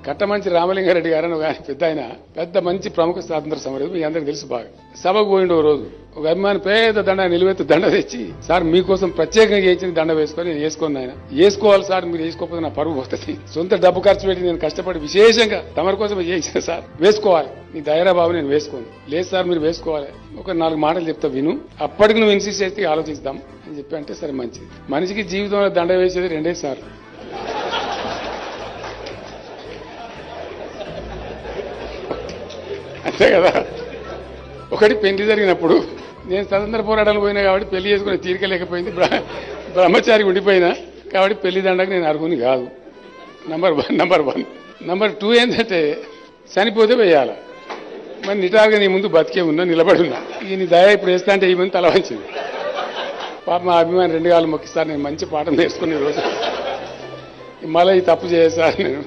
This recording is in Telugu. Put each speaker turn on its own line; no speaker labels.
కట్టమంచి రామలింగారెడ్డి గారు అని ఒక పెద్ద ఆయన, పెద్ద మంచి ప్రముఖ స్వాతంత్ర సమరయోధుడు, మీ అందరికి తెలుసు బాగా. సభకు పోయిండు ఓ రోజు, ఒక అభిమాని పేద దండ నిలువెత్తు దండ తెచ్చి, సార్ మీకోసం ప్రత్యేకంగా చేయించిన దండ వేసుకొని నేను వేసుకుని ఆయన వేసుకోవాలి సార్, మీరు వేసుకోకపోతే నా పరువు పోతుంది, సొంత డబ్బు ఖర్చు పెట్టి నేను కష్టపడి విశేషంగా తమరి కోసం చేయించిన సార్, వేసుకోవాలి, నీ దయరా బాబు నేను వేసుకోను. లేదు సార్ మీరు వేసుకోవాలి, ఒక 4 మాటలు చెప్తా విను, అప్పటికి నువ్వు ఇన్సిస్ట్ చేస్తే ఆలోచిస్తాం అని చెప్పి అంటే సరే మంచిది. మనిషికి జీవితంలో దండ వేసేది 2 సార్లు. అంతే కదా. ఒకటి పెళ్లి జరిగినప్పుడు నేను స్వతంత్ర పోరాటాలు పోయినా కాబట్టి పెళ్లి చేసుకునే తీరిక లేకపోయింది, బ్రహ్మచారి ఉండిపోయినా కాబట్టి పెళ్లి దండకు నేను అర్హుని కాదు. నంబర్ 1. నంబర్ 2 ఏంటంటే చనిపోతే వేయాల. మరి నిటారుగా నీ ముందు బతికే ఉన్నా, నిలబడి ఉన్నా, ఈ నీ దయ ఇప్పుడు వేస్తా అంటే ఈ మంది తల వంచింది. పాప మా అభిమాని 2 కాళ్ళు మొక్కిస్తారు, నేను మంచి పాఠం నేర్చుకునే రోజు మళ్ళీ ఈ తప్పు చేస్తాను నేను.